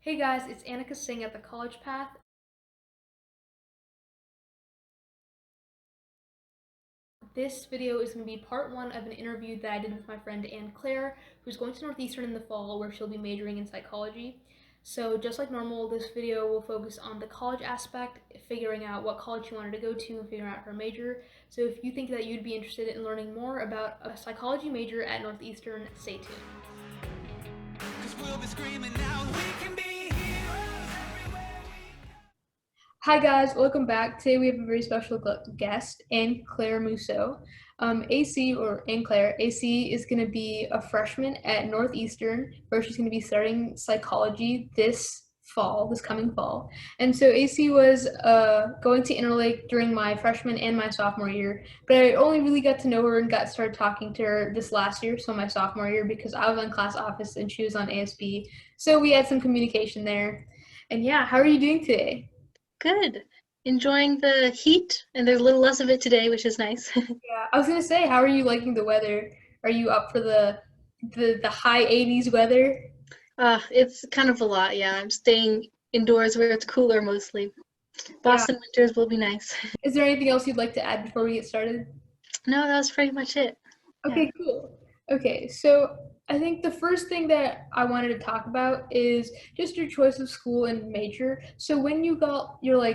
Hey guys, it's Annika Singh at TheCollegePath. This video is going to be part one of an interview that I did with my friend Anne-Claire, who's going to Northeastern in the fall, where she'll be majoring in psychology. So just like normal, this video will focus on the college aspect, figuring out what college she wanted to go to and figuring out her major. So if you think that you'd be interested in learning more about a psychology major at Northeastern, stay tuned. 'Cause we'll be screaming out, we can be heroes everywhere. Hi guys, welcome back. Today we have a very special guest, Anne-Claire Mousseau. AC, or Anne-Claire, AC is going to be a freshman at Northeastern, where she's going to be starting psychology this coming fall. And so AC was going to Interlake during my freshman and my sophomore year, but I only really got to know her and got started talking to her this last year, so my sophomore year, because I was on class office and she was on ASB. So we had some communication there. And yeah, how are you doing today? Good. Enjoying the heat, and there's a little less of it today, which is nice. Yeah, I was gonna say, how are you liking the weather? Are you up for the high 80s weather? It's kind of a lot, yeah. I'm staying indoors where it's cooler mostly. Yeah. Boston winters will be nice. Is there anything else you'd like to add before we get started? No, that was pretty much it. Yeah. Okay, cool. Okay, so I think the first thing that I wanted to talk about is just your choice of school and major. So when you got your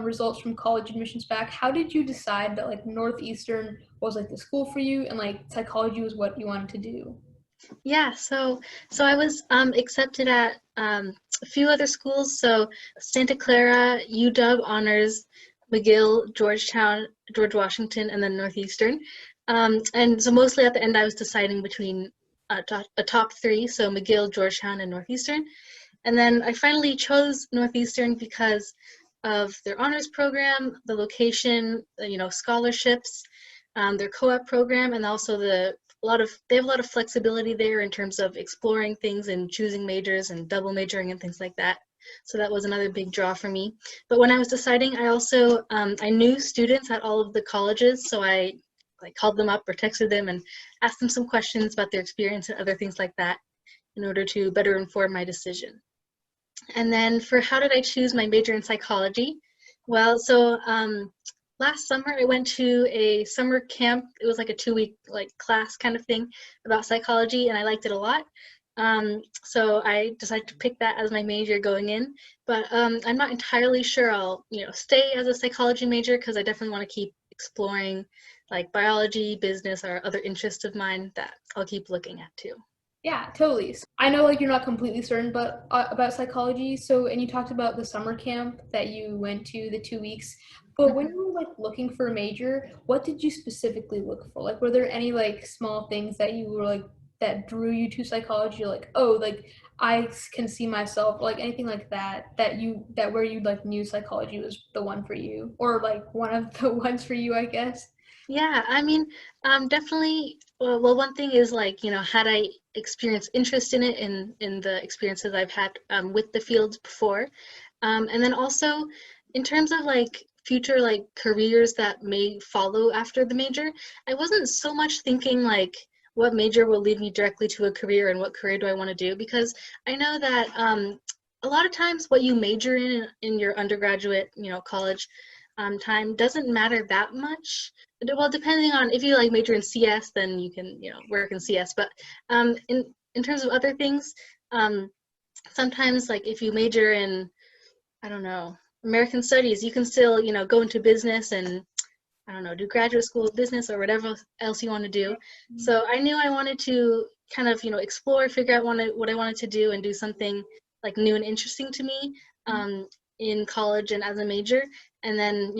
results from college admissions back, how did you decide that like Northeastern was like the school for you and like psychology was what you wanted to do? Yeah, so I was accepted at a few other schools. So Santa Clara, UW Honors, McGill, Georgetown, George Washington, and then Northeastern. And so mostly at the end, I was deciding between a top three, so McGill, Georgetown, and Northeastern. And then I finally chose Northeastern because of their honors program, the location, scholarships, their co-op program, and also they have a lot of flexibility there in terms of exploring things and choosing majors and double majoring and things like that. So that was another big draw for me. But when I was deciding, I also I knew students at all of the colleges, so I called them up or texted them and asked them some questions about their experience and other things like that in order to better inform my decision. And then for how did I choose my major in psychology? Well, so last summer I went to a summer camp. It was like a 2-week class kind of thing about psychology, and I liked it a lot. So I decided to pick that as my major going in. But I'm not entirely sure I'll stay as a psychology major because I definitely want to keep exploring like biology, business, or other interests of mine that I'll keep looking at too. Yeah, totally. So I know like you're not completely certain, but about psychology. So, and you talked about the summer camp that you went to, the 2 weeks. But when Mhm. you were like looking for a major, what did you specifically look for? Like, were there any like small things that you were like that drew you to psychology? Like, oh, like can see myself, like anything like that, that where you like knew psychology was the one for you, or like one of the ones for you, I guess. Yeah, I mean, definitely. Well, one thing is like, had I experienced interest in it in the experiences I've had with the fields before, and then also in terms of like future like careers that may follow after the major, I wasn't so much thinking like what major will lead me directly to a career and what career do I want to do, because I know that a lot of times what you major in your undergraduate, college time doesn't matter that much. Well, depending on if you like major in CS, then you can work in CS. But in terms of other things, um, sometimes like if you major in, I don't know, American Studies, you can still go into business and I don't know, do graduate school of business or whatever else you want to do. So I knew I wanted to kind of explore, figure out what I wanted to do and do something like new and interesting to me in college and as a major. And then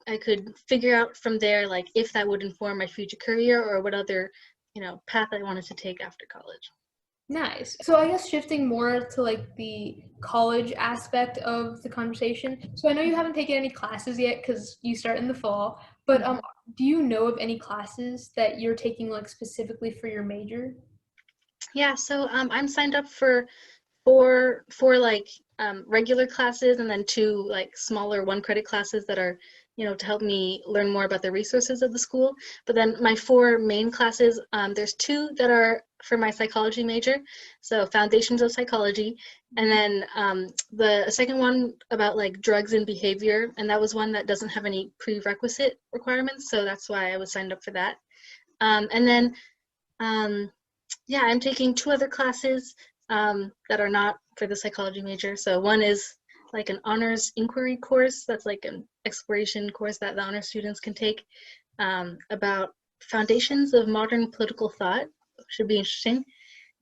I could figure out from there like if that would inform my future career or what other path I wanted to take after college. Nice. So I guess shifting more to like the college aspect of the conversation. So I know you haven't taken any classes yet because you start in the fall, but Mhm. do you know of any classes that you're taking like specifically for your major? Yeah, so I'm signed up for four like regular classes and then two like smaller 1 credit classes that are to help me learn more about the resources of the school. But then my 4 main classes, there's 2 that are for my psychology major, so Foundations of Psychology, and then the second one about like drugs and behavior, and that was one that doesn't have any prerequisite requirements, so that's why I was signed up for that. And then, yeah, I'm taking 2 other classes that are not for the psychology major. So one is like an honors inquiry course, that's like an exploration course that the honors students can take about foundations of modern political thought. Should be interesting.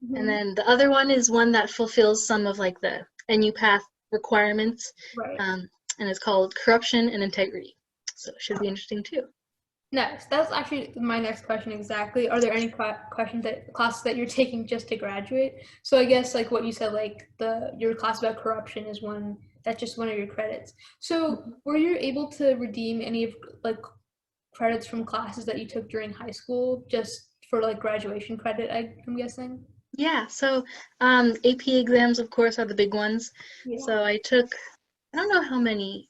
Mm-hmm. And then the other one is one that fulfills some of like the NUPath requirements, Right. and it's called Corruption and Integrity. So it should be interesting too. Nice. That's actually my next question exactly. Are there any classes that you're taking just to graduate? So I guess like what you said, like your class about corruption is that's just one of your credits. So were you able to redeem any of like credits from classes that you took during high school just for like graduation credit, I'm guessing? Yeah, so AP exams, of course, are the big ones. Yeah. So I took, I don't know how many,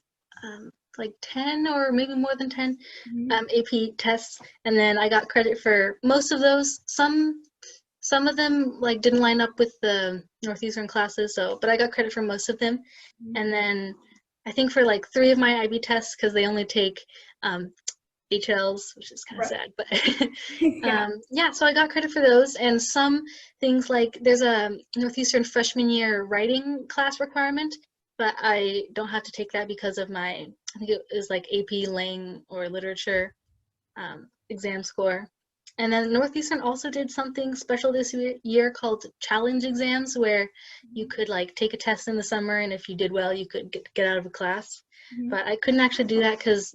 like 10 or maybe more than 10 AP tests, and then I got credit for most of those. Some of them like didn't line up with the Northeastern classes, but I got credit for most of them. And then I think for like 3 of my IB tests, because they only take HLs, which is kind of sad, but yeah, so I got credit for those. And some things like there's a Northeastern freshman year writing class requirement, but I don't have to take that because of I think it is like AP Lang or literature exam score. And then Northeastern also did something special this year called challenge exams, where you could like take a test in the summer, and if you did well, you could get out of a class. But I couldn't actually do that because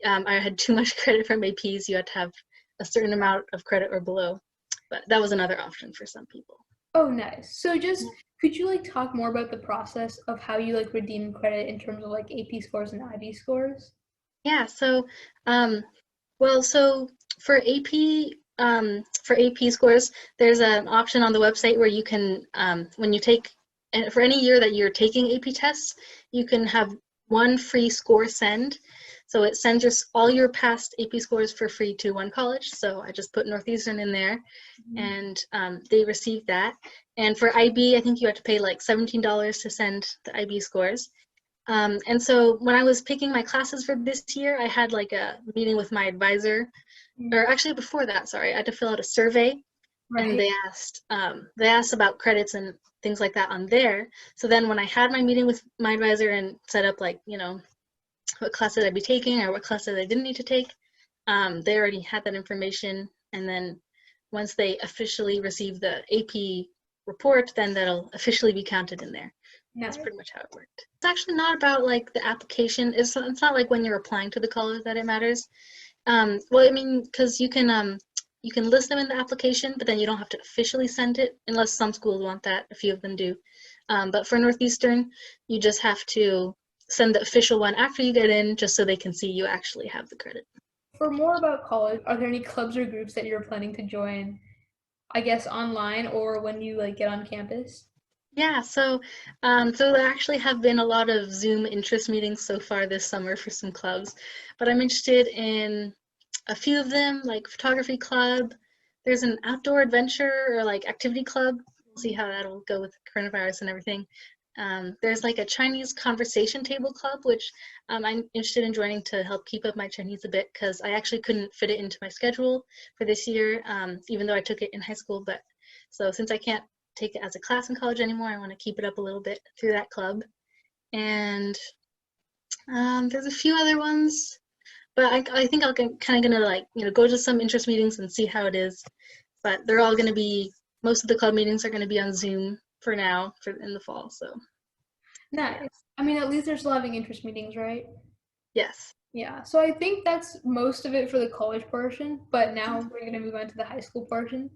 I had too much credit from APs. You had to have a certain amount of credit or below. But that was another option for some people. Oh, nice. So just could you like talk more about the process of how you like redeem credit in terms of like AP scores and IB scores? Yeah, so well, so for AP scores, there's an option on the website where you can when you take, and for any year that you're taking AP tests, you can have one free score send. So it sends all your past AP scores for free to one college. So I just put Northeastern in there, and they received that. And for IB, I think you have to pay like $17 to send the IB scores. And so when I was picking my classes for this year, I had like a meeting with my advisor, or actually before that, sorry, I had to fill out a survey, and they asked about credits and things like that on there. So then when I had my meeting with my advisor and set up like, what classes I'd be taking or what classes I didn't need to take, they already had that information. And then once they officially receive the AP report, then that'll officially be counted in there. That's pretty much how it worked. It's actually not about like the application. It's not like when you're applying to the college that it matters. Well, I mean, because you can list them in the application, but then you don't have to officially send it unless some schools want that. A few of them do. But for Northeastern, you just have to send the official one after you get in, just so they can see you actually have the credit. For more about college, are there any clubs or groups that you're planning to join, I guess online or when you like get on campus? Yeah, so there actually have been a lot of Zoom interest meetings so far this summer for some clubs, but I'm interested in a few of them, like photography club. There's an outdoor adventure or like activity club. We'll see how that'll go with coronavirus and everything. There's like a Chinese conversation table club, which I'm interested in joining to help keep up my Chinese a bit, because I actually couldn't fit it into my schedule for this year, even though I took it in high school. But so since I can't take it as a class in college anymore, I want to keep it up a little bit through that club. And there's a few other ones, but I think I'll kind of gonna like go to some interest meetings and see how it is. But they're all gonna be, most of the club meetings are gonna be on Zoom for now, in the fall. So Nice. Yeah. I mean, at least they're still having interest meetings, right? Yes. Yeah. So I think that's most of it for the college portion. But now we're gonna move on to the high school portion.